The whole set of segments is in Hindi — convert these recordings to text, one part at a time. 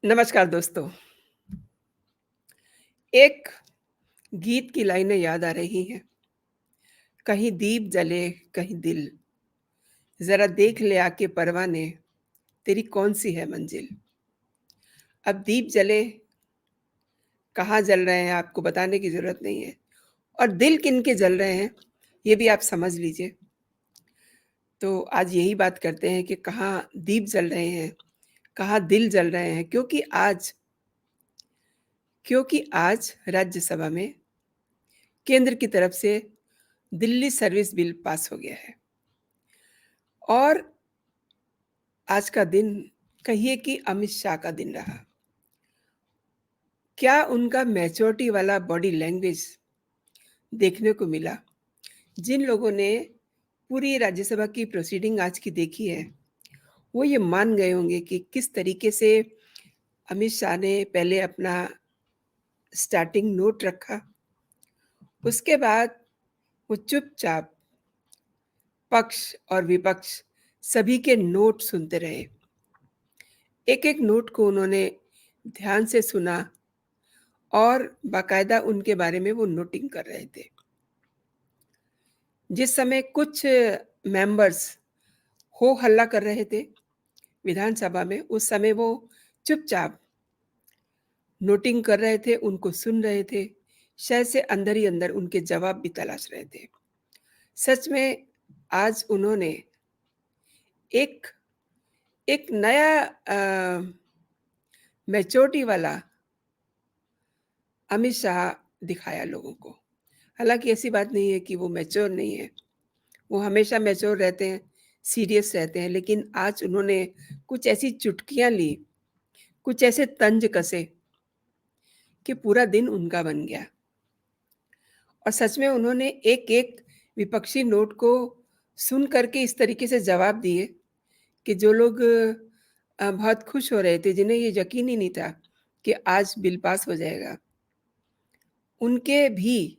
नमस्कार दोस्तों। एक गीत की लाइनें याद आ रही हैं। कहीं दीप जले, कहीं दिल, ज़रा देख ले आके परवाने, तेरी कौन-सी है मंजिल। अब दीप जले, कहाँ जल रहे हैं आपको बताने की ज़रूरत नहीं है और दिल किनके जल रहे हैं, ये भी आप समझ लीजिए। तो आज यही बात करते हैं कि कहाँ दीप जल रहे हैं, कहाँ दिल जल रहे हैं क्योंकि आज राज्यसभा में केंद्र की तरफ से दिल्ली सर्विस बिल पास हो गया है और आज का दिन कहिए कि अमित शाह का दिन रहा। क्या उनका मैच्योरिटी वाला बॉडी लैंग्वेज देखने को मिला? जिन लोगों ने पूरी राज्यसभा की प्रोसीडिंग आज की देखी है, वो ये मान गए होंगे कि किस तरीके से अमित शाह ने पहले अपना स्टार्टिंग नोट रखा, उसके बाद वो चुपचाप पक्ष और विपक्ष सभी के नोट सुनते रहे। एक-एक नोट को उन्होंने ध्यान से सुना और बाकायदा उनके बारे में वो नोटिंग कर रहे थे। जिस समय कुछ मेंबर्स हो हल्ला कर रहे थे विधानसभा में, उस समय वो चुपचाप नोटिंग कर रहे थे, उनको सुन रहे थे, शायद से अंदर ही अंदर उनके जवाब भी तलाश रहे थे। सच में आज उन्होंने एक एक नया मैच्योरिटी वाला अमित शाह दिखाया लोगों को। हालाँकि ऐसी बात नहीं है कि वो मैच्योर नहीं है, वो हमेशा मैच्योर रहते हैं, सीरियस रहते हैं, लेकिन आज उन्होंने कुछ ऐसी चुटकियाँ ली, कुछ ऐसे तंज कसे कि पूरा दिन उनका बन गया और सच में उन्होंने एक-एक विपक्षी नोट को सुन कर के इस तरीके से जवाब दिए कि जो लोग बहुत खुश हो रहे थे, जिन्हें ये यकीन ही नहीं था कि आज बिल पास हो जाएगा, उनके भी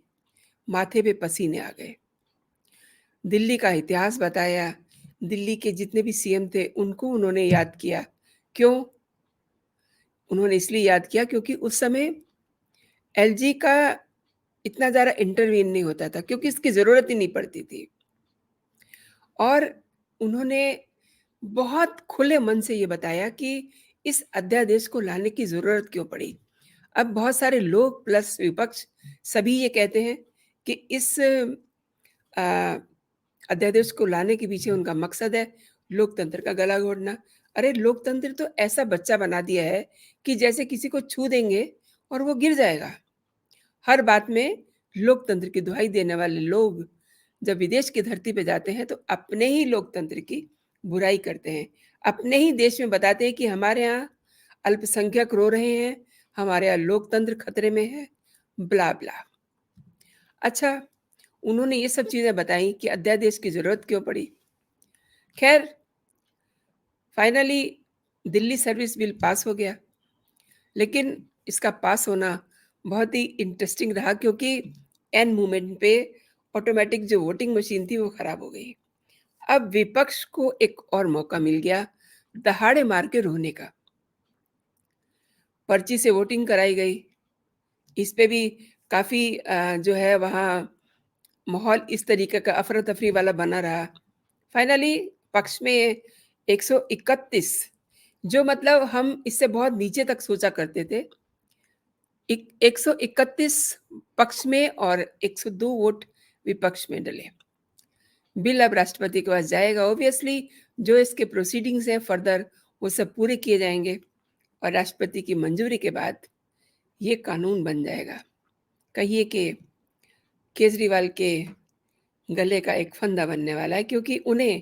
माथे पे पसीने आ गए। दिल्ली का इतिहास बताया, दिल्ली के जितने भी सीएम थे, उनको उन्होंने याद किया। क्यों? उन्होंने इसलिए याद किया क्योंकि उस समय एलजी का इतना ज़्यादा इंटरवीन नहीं होता था क्योंकि इसकी ज़रूरत ही नहीं पड़ती थी और उन्होंने बहुत खुले मन से ये बताया कि इस अध्यादेश को लाने की ज़रूरत क्यों पड़ी। अब बहुत सारे लोग प्लस विपक्ष सभी ये कहते हैं कि इस अ, अध्यादेश को लाने के पीछे उनका मकसद है लोकतंत्र का गला घोटना। अरे! लोकतंत्र तो ऐसा बच्चा बना दिया है कि जैसे किसी को छू देंगे और वो गिर जाएगा। हर बात में लोकतंत्र की दुहाई देने वाले लोग जब विदेश की धरती पे जाते हैं तो अपने ही लोकतंत्र की बुराई करते हैं। अपने ही देश में बताते हैं कि हमारे यहाँ अल्पसंख्यक रो रहे हैं, हमारे यहाँ लोकतंत्र खतरे में है, ब्ला-ब्ला। अच्छा, उन्होंने ये सब चीज़ें बताई कि अध्यादेश की ज़रूरत क्यों पड़ी। ख़ैर finally Delhi service bill pass हो गया, लेकिन इसका पास होना बहुत ही इंटरेस्टिंग रहा क्योंकि एन मोमेंट पे ऑटोमेटिक जो वोटिंग मशीन थी वो खराब हो गई। अब विपक्ष को एक और मौका मिल गया दहाड़े मार के रोने का। पर्ची से वोटिंग कराई गई। इस पे भी काफ़ी जो है वहाँ माहौल इस तरीके का अफ़रा-तफ़री वाला बना रहा। फाइनली पक्ष में 131 जो मतलब हम इससे बहुत नीचे तक सोचा करते थे। 131 पक्ष में और 102 वोट विपक्ष में डले। बिल अब राष्ट्रपति के पास जाएगा ऑब्वियसली जो इसके प्रोसीडिंग्स हैं फर्दर वो सब पूरे किए जाएँगे और राष्ट्रपति की मंजूरी के बाद ये कानून बन जाएगा। कहिए कि केजरीवाल के गले का एक फंदा बनने वाला है क्योंकि उन्हें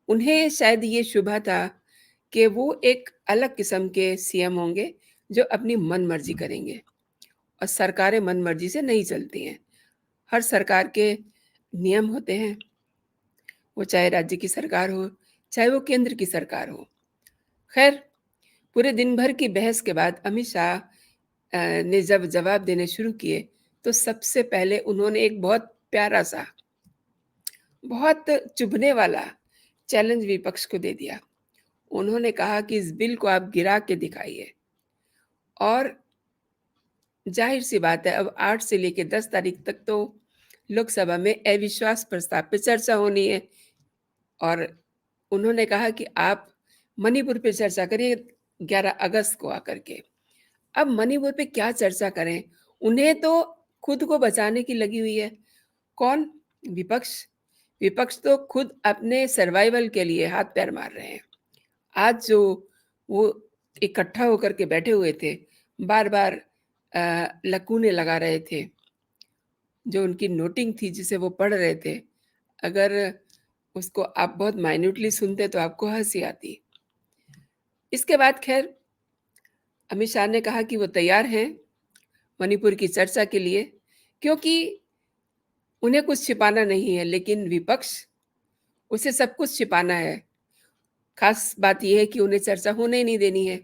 उन्हें शायद ये शुबा था कि वो एक अलग किस्म के सीएम होंगे जो अपनी मन-मर्ज़ी करेंगे और सरकारें मन-मर्ज़ी से नहीं चलती हैं। हर सरकार के नियम होते हैं, वो चाहे राज्य की सरकार हो, चाहे वो केंद्र की सरकार हो। ख़ैर, पूरे दिन भर की बहस के बाद अमित शाह ने जब जवाब देने शुरू किए, तो सबसे पहले उन्होंने एक बहुत प्यारा-सा, बहुत चुभने वाला चैलेंज विपक्ष को दे दिया। उन्होंने कहा कि इस बिल को आप गिरा के दिखाइए। और ज़ाहिर-सी बात है अब 8 से लेके 10 तारीख तक तो लोकसभा में अविश्वास प्रस्ताव पे चर्चा होनी है और उन्होंने कहा कि आप मणिपुर पे चर्चा करिए 11 अगस्त को आकर के। अब मणिपुर पे क्या चर्चा करें? उन्हें तो खुद को बचाने की लगी हुई है। कौन? विपक्ष। विपक्ष तो खुद अपने सर्वाइवल के लिए हाथ-पैर मार रहे हैं। आज जो वो इकट्ठा होकर के बैठे हुए थे, बार-बार लकुने लगा रहे थे, जो उनकी नोटिंग थी जिसे वो पढ़ रहे थे, अगर उसको आप बहुत माइन्यूटली सुनते तो आपको हँसी आती। इसके बाद ख़ैर अमित शाह ने कहा कि वो तैयार हैं मणिपुर की चर्चा के लिए, क्योंकि उन्हें कुछ छिपाना नहीं है, लेकिन विपक्ष उसे सब कुछ छिपाना है। ख़ास बात ये है कि उन्हें चर्चा होने ही नहीं देनी है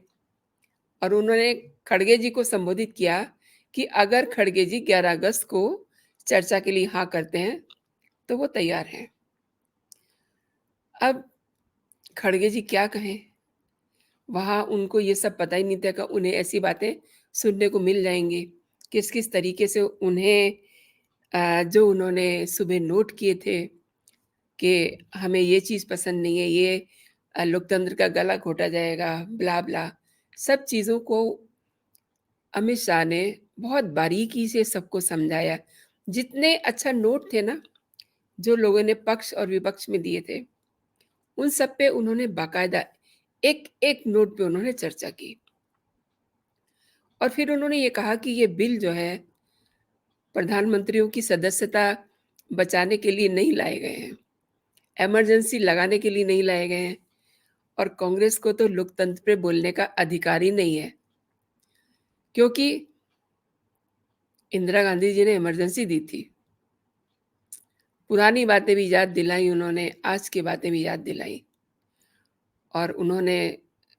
और उन्होंने खड़गे जी को संबोधित किया कि अगर खड़गे जी 11 अगस्त को चर्चा के लिए हाँ करते हैं, तो वो तैयार हैं। अब खड़गे जी क्या कहें? वहाँ उनको ये सब पता ही नहीं था कि उन्हें ऐसी बातें सुनने को मिल जाएँगी। किस-किस तरीके से उन्हें जो उन्होंने सुबह नोट किए थे कि हमें ये चीज़ पसंद नहीं है, ये लोकतंत्र का गला घोटा जाएगा, ब्ला-ब्ला। सब चीज़ों को अमित शाह ने बहुत बारीकी से सबको समझाया। जितने अच्छा नोट थे ना, जो लोगों ने पक्ष और विपक्ष में दिए थे, उन सब पे उन्होंने बाकायदा एक-एक नोट पे उन्होंने चर्चा की। और फिर उन्होंने ये कहा कि ये बिल जो है, प्रधानमंत्रियों की सदस्यता बचाने के लिए नहीं लाए गए हैं, इमरजेंसी लगाने के लिए नहीं लाए गए हैं और कांग्रेस को तो लोकतंत्र पे बोलने का अधिकार ही नहीं है, क्योंकि इंदिरा गांधी जी ने इमरजेंसी दी थी। पुरानी बातें भी याद दिलाई उन्होंने, आज की बातें भी याद दिलाई और उन्होंने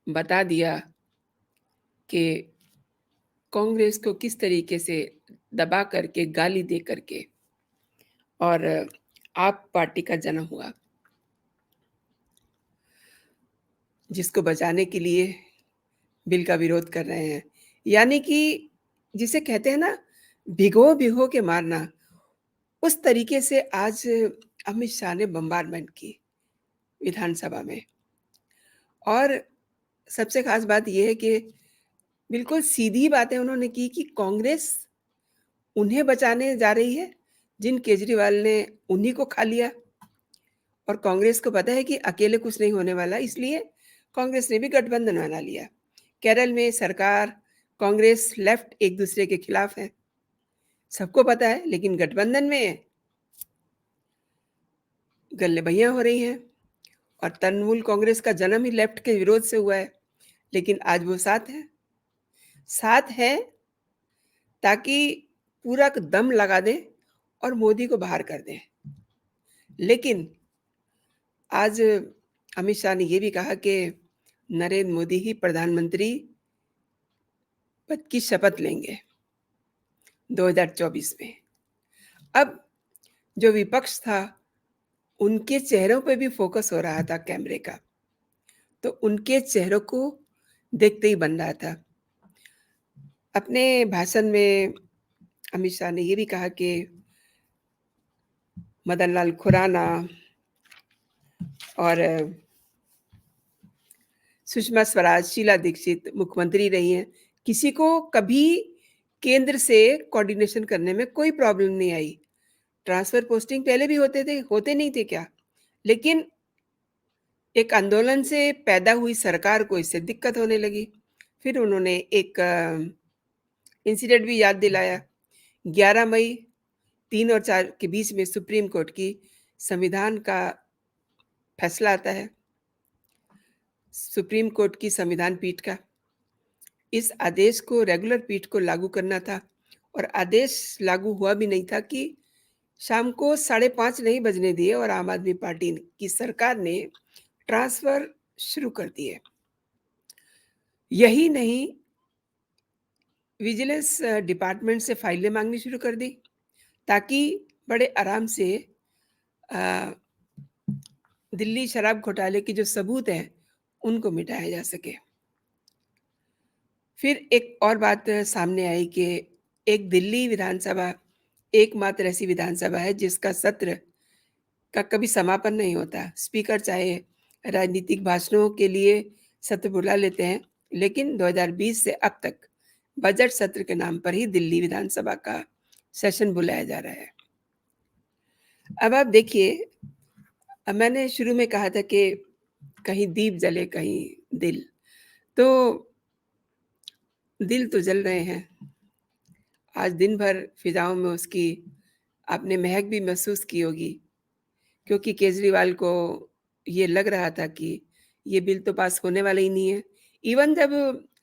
बता दिया कि कांग्रेस को किस तरीके से दबा करके, गाली दे करके और आप पार्टी का जन्म हुआ, जिसको बचाने के लिए बिल का विरोध कर रहे हैं। यानी कि जिसे कहते हैं ना, भिगो-भिगो के मारना, उस तरीके से आज अमित शाह ने बम्बारमेंट की विधानसभा में। और सबसे ख़ास बात ये है कि बिल्कुल सीधी बातें उन्होंने की कि कांग्रेस उन्हें बचाने जा रही है, जिन केजरीवाल ने उन्हीं को खा लिया और कांग्रेस को पता है कि अकेले कुछ नहीं होने वाला, इसलिए कांग्रेस ने भी गठबंधन बना लिया। केरल में सरकार, कांग्रेस, लेफ्ट एक-दूसरे के खिलाफ है। सबको पता है, लेकिन गठबंधन में गल्लेबैयाँ हो रही हैं और तृणमूल कांग्रेस का जन्म ही लेफ्ट के विरोध से हुआ है, लेकिन आज वो साथ है। साथ है ताकि पूरा दम लगा दें और मोदी को बाहर कर दें। लेकिन आज अमित शाह ने ये भी कहा कि नरेंद्र मोदी ही प्रधानमंत्री पद की शपथ लेंगे 2024 में। अब जो विपक्ष था, उनके चेहरों पे भी फ़ोकस हो रहा था कैमरे का, तो उनके चेहरों को देखते ही बन रहा था। अपने भाषण में अमित शाह ने ये भी कहा कि मदन लाल खुराना और सुषमा स्वराज, शीला दीक्षित मुख्यमंत्री रही हैं। किसी को कभी केंद्र से कोऑर्डिनेशन करने में कोई प्रॉब्लम नहीं आई। ट्रांसफर पोस्टिंग पहले भी होते थे, होते नहीं थे क्या? लेकिन एक आंदोलन से पैदा हुई सरकार को इससे दिक्कत होने लगी। फिर उन्होंने एक इंसिडेंट भी याद दिलाया। 11 मई 3 और 4 के बीच में सुप्रीम कोर्ट की संविधान का फैसला आता है। सुप्रीम कोर्ट की संविधान पीठ का। इस आदेश को रेगुलर पीठ को लागू करना था और आदेश लागू हुआ भी नहीं था कि शाम को 5:30 नहीं बजने दिए और आम आदमी पार्टी की सरकार ने ट्रांसफर शुरू कर दिए। यही नहीं, विजिलेंस डिपार्टमेंट से फाइलें मांगनी शुरू कर दी ताकि बड़े आराम से अ, दिल्ली शराब घोटाले के जो सबूत हैं, उनको मिटाया जा सके। फिर एक और बात सामने आई कि एक दिल्ली विधानसभा एकमात्र ऐसी विधानसभा है जिसका सत्र का कभी समापन नहीं होता। स्पीकर चाहे राजनीतिक भाषणों के लिए सत्र बुला लेते हैं, लेकिन 2020 से अब तक बजट सत्र के नाम पर ही दिल्ली विधानसभा का सेशन बुलाया जा रहा है। अब आप देखिए, मैंने शुरू में कहा था कि कहीं दीप जले, कहीं दिल। तो दिल तो जल रहे हैं। आज दिन भर फिज़ाओं में उसकी आपने महक भी महसूस की होगी, क्योंकि केजरीवाल को ये लग रहा था कि ये बिल तो पास होने वाला ही नहीं है। इवन जब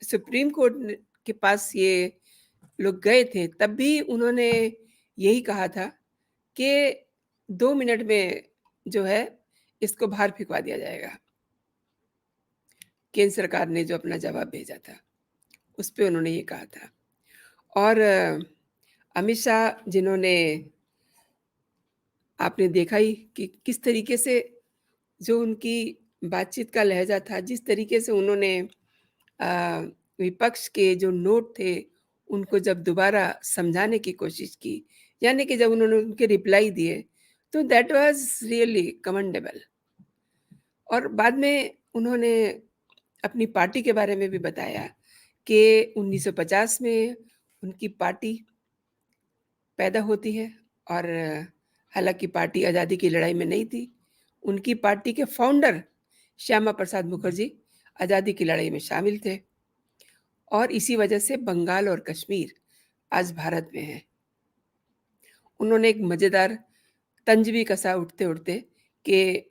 सुप्रीम कोर्ट के पास ये लोग गए थे, तब भी उन्होंने यही कहा था कि 2 मिनट में जो है, इसको बाहर फेंकवा दिया जाएगा। केंद्र सरकार ने जो अपना जवाब भेजा था, उस पे उन्होंने ये कहा था। और अमित शाह, जिन्होंने आपने देखा ही कि किस तरीके से जो उनकी बातचीत का लहज़ा था, जिस तरीके से उन्होंने अ, विपक्ष के जो नोट थे, उनको जब दोबारा समझाने की कोशिश की, यानी कि जब उन्होंने उनके रिप्लाई दिए, तो दैट वाज़ रियली कमेंडेबल। और बाद में उन्होंने अपनी पार्टी के बारे में भी बताया कि 1950 में उनकी पार्टी पैदा होती है, और हालाँकि पार्टी आज़ादी की लड़ाई में नहीं थी। उनकी पार्टी के फाउंडर श्यामा प्रसाद मुखर्जी आज़ादी की लड़ाई में शामिल थे, और इसी वजह से बंगाल और कश्मीर आज भारत में है। उन्होंने एक मज़ेदार तंज भी कसा उठते-उठते कि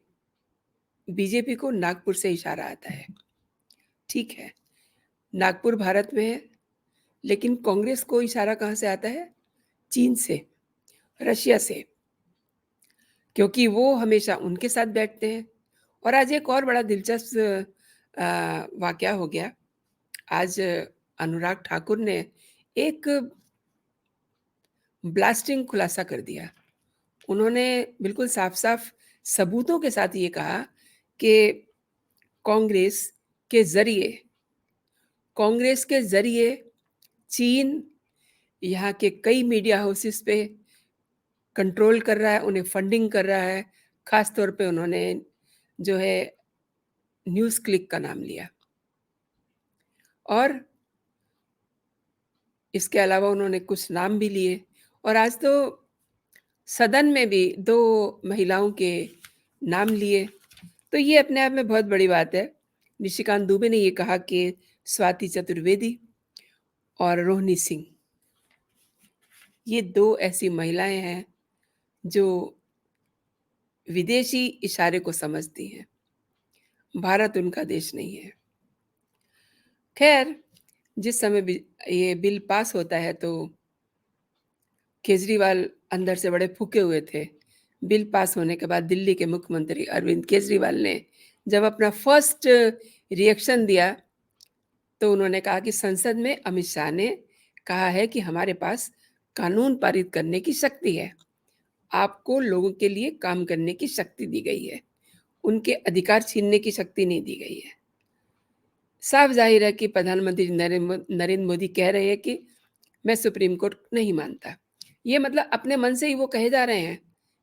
बीजेपी को नागपुर से इशारा आता है। ठीक है, नागपुर भारत में है, लेकिन कांग्रेस को इशारा कहाँ से आता है? चीन से, रशिया से, क्योंकि वो हमेशा उनके साथ बैठते हैं। और आज एक और बड़ा दिलचस्प वाक़या हो गया। आज अनुराग ठाकुर ने एक ब्लास्टिंग खुलासा कर दिया। उन्होंने बिल्कुल साफ-साफ सबूतों के साथ ये कहा कि कांग्रेस के ज़रिए कांग्रेस के ज़रिए चीन यहाँ के कई मीडिया हाउसेस पे कंट्रोल कर रहा है, उन्हें फंडिंग कर रहा है। ख़ास तौर पे उन्होंने जो है न्यूज़ क्लिक का नाम लिया, और इसके अलावा उन्होंने कुछ नाम भी लिए, और आज तो सदन में भी 2 महिलाओं के नाम लिए। तो ये अपने आप में बहुत बड़ी बात है। निशिकांत दुबे ने ये कहा कि स्वाति चतुर्वेदी और रोहिणी सिंह, ये 2 ऐसी महिलाएँ हैं जो विदेशी इशारे को समझती हैं। भारत उनका देश नहीं है। ख़ैर, जिस समय भी ये बिल पास होता है, तो केजरीवाल अंदर से बड़े फूके हुए थे। बिल पास होने के बाद दिल्ली के मुख्यमंत्री अरविंद केजरीवाल ने जब अपना फर्स्ट रिएक्शन दिया, तो उन्होंने कहा कि संसद में अमित शाह ने कहा है कि हमारे पास कानून पारित करने की शक्ति है। आपको लोगों के लिए काम करने की शक्ति दी गई है। उनके अधिकार छीनने की शक्ति नहीं दी गई है। साफ ज़ाहिर है कि प्रधानमंत्री नरेंद्र मोदी कह रहे हैं कि मैं सुप्रीम कोर्ट नहीं मानता। ये मतलब अपने मन से ही वो कहे जा रहे हैं,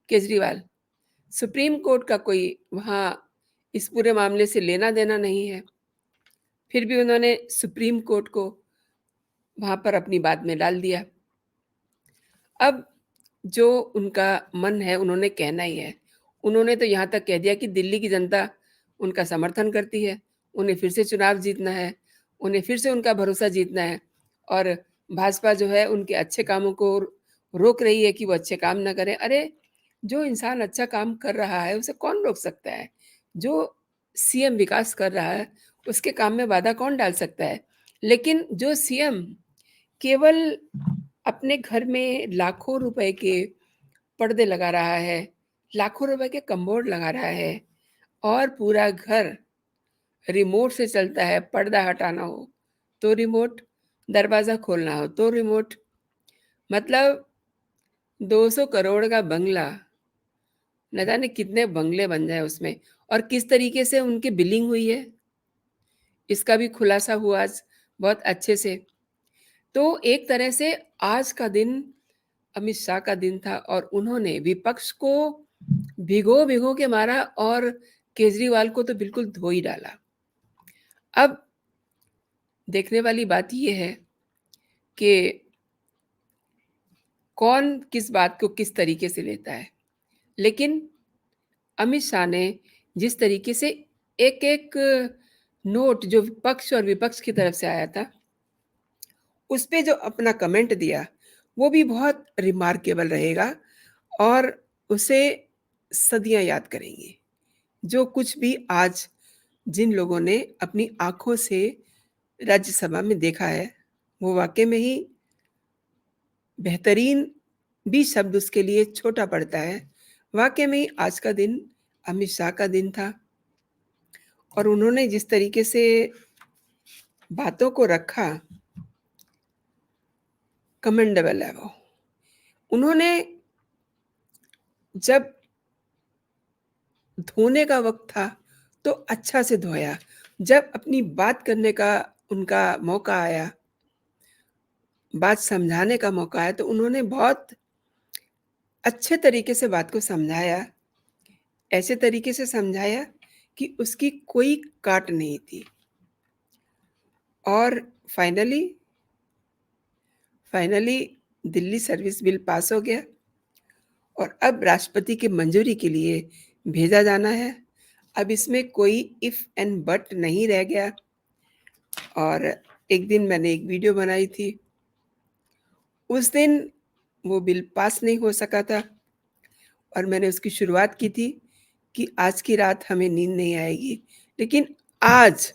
केजरीवाल। सुप्रीम कोर्ट का कोई वहाँ इस पूरे मामले से लेना-देना नहीं है। फिर भी उन्होंने सुप्रीम कोर्ट को वहाँ पर अपनी बात में डाल दिया। अब जो उनका मन है, उन्होंने कहना ही है। उन्होंने तो यहाँ तक कह दिया कि दिल्ली की जनता उनका समर्थन करती है, उन्हें फिर से चुनाव जीतना है, उन्हें फिर से उनका भरोसा जीतना है, और भाजपा जो है उनके अच्छे कामों को रोक रही है कि वो अच्छे काम ना करें। अरे! जो इंसान अच्छा काम कर रहा है, उसे कौन रोक सकता है? जो सीएम विकास कर रहा है, उसके काम में बाधा कौन डाल सकता है? लेकिन जो सीएम केवल अपने घर में लाखों रुपए के पर्दे लगा रहा है, लाखों रुपए के कमोड लगा रहा है, और पूरा घर रिमोट से चलता है। पर्दा हटाना हो तो रिमोट, दरवाज़ा खोलना हो तो रिमोट। मतलब 200 करोड़ का बंगला, न जाने कितने बंगले बन जाए उसमें, और किस तरीके से उनकी बिलिंग हुई है, इसका भी खुलासा हुआ आज बहुत अच्छे से। तो एक तरह से आज का दिन अमित शाह का दिन था और उन्होंने विपक्ष को भिगो-भिगो के मारा और केजरीवाल को तो बिल्कुल धो ही डाला। अब देखने वाली बात ये है कि कौन किस बात को किस तरीके से लेता है। लेकिन अमित शाह ने जिस तरीके से एक-एक नोट जो पक्ष और विपक्ष की तरफ से आया था, उस पे जो अपना कमेंट दिया, वो भी बहुत रिमार्केबल रहेगा और उसे सदियाँ याद करेंगी। जो कुछ भी आज जिन लोगों ने अपनी आँखों से राज्यसभा में देखा है, वो वाक़ई में ही बेहतरीन भी शब्द उसके लिए छोटा पड़ता है। वाक़ई में ही आज का दिन अमित शाह का दिन था और उन्होंने जिस तरीके से बातों को रखा, कमेंडेबल है वो। उन्होंने जब धोने का वक़्त था, तो अच्छा से धोया। जब अपनी बात करने का उनका मौका आया, बात समझाने का मौका आया, तो उन्होंने बहुत अच्छे तरीके से बात को समझाया। ऐसे तरीके से समझाया कि उसकी कोई काट नहीं थी और finally finally Delhi service bill pass हो गया और अब राष्ट्रपति की मंजूरी के लिए भेजा जाना है। अब इसमें कोई इफ एंड बट नहीं रह गया और एक दिन मैंने एक वीडियो बनाई थी। उस दिन वो बिल पास नहीं हो सका था और मैंने उसकी शुरुआत की थी कि आज की रात हमें नींद नहीं आएगी। लेकिन आज,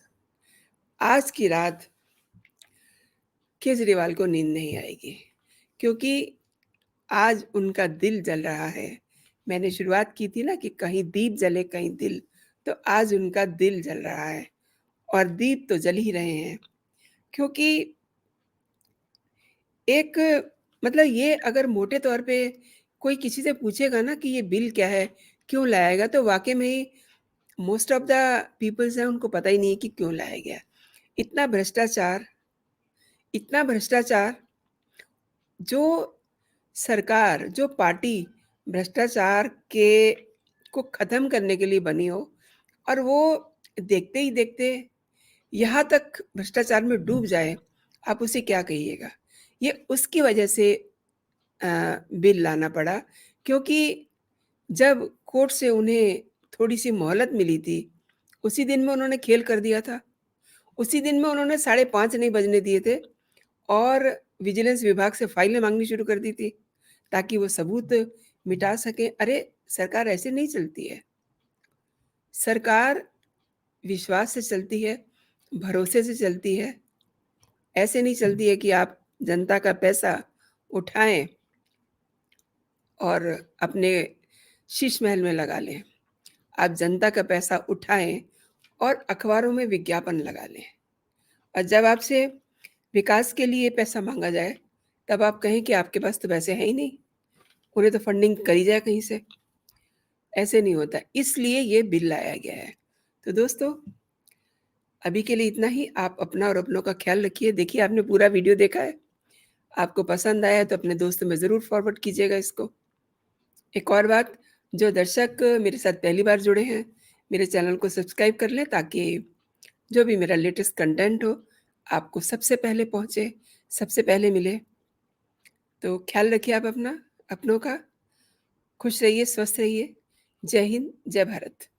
आज की रात केजरीवाल को नींद नहीं आएगी क्योंकि आज उनका दिल जल रहा है। मैंने शुरुआत की थी ना कि कहीं दीप जले कहीं दिल, तो आज उनका दिल जल रहा है और दीप तो जल ही रहे हैं क्योंकि एक मतलब ये अगर मोटे तौर पे कोई किसी से पूछेगा ना कि ये बिल क्या है, क्यों लाया गया? तो वाक़ई में ही मोस्ट ऑफ द पीपल्स हैं उनको पता ही नहीं है कि क्यों लाया गया। इतना भ्रष्टाचार इतना भ्रष्टाचार जो सरकार, जो पार्टी भ्रष्टाचार के को ख़त्म करने के लिए बनी हो और वो देखते ही देखते यहाँ तक भ्रष्टाचार में डूब जाए, आप उसे क्या कहिएगा? ये उसकी वजह से बिल लाना पड़ा क्योंकि जब कोर्ट से उन्हें थोड़ी-सी मोहलत मिली थी, उसी दिन में उन्होंने खेल कर दिया था। उसी दिन में उन्होंने 5:30 नहीं बजने दिए थे और विजिलेंस विभाग से फाइलें माँगनी शुरू कर दी थी, ताकि वो सबूत मिटा सकें। अरे! सरकार ऐसे नहीं चलती है। सरकार विश्वास से चलती है, भरोसे से चलती है। ऐसे नहीं चलती है कि आप जनता का पैसा उठाएँ और अपने शीश महल में लगा लें। आप जनता का पैसा उठाएँ और अखबारों में विज्ञापन लगा लें और जब आपसे विकास के लिए पैसा माँगा जाए, तब आप कहें कि आपके पास तो पैसे हैं ही नहीं, उन्हें तो फंडिंग करी जाए कहीं से। ऐसे नहीं होता, इसलिए ये बिल लाया गया है। तो दोस्तों, अभी के लिए इतना ही। आप अपना और अपनों का ख़्याल रखिए। देखिए आपने पूरा वीडियो देखा है, आपको पसंद आया है तो अपने दोस्तों में ज़रूर फॉरवर्ड कीजिएगा इसको। एक और बात, जो दर्शक मेरे साथ पहली बार जुड़े हैं, मेरे चैनल को सब्सक्राइब कर लें ताकि जो भी मेरा लेटेस्ट कंटेंट हो, आपको सबसे पहले पहुँचे, सबसे पहले मिले। तो ख़्याल रखिए आप अपना, अपनों का। खुश रहिए, स्वस्थ रहिए। जय हिंद, जय भारत।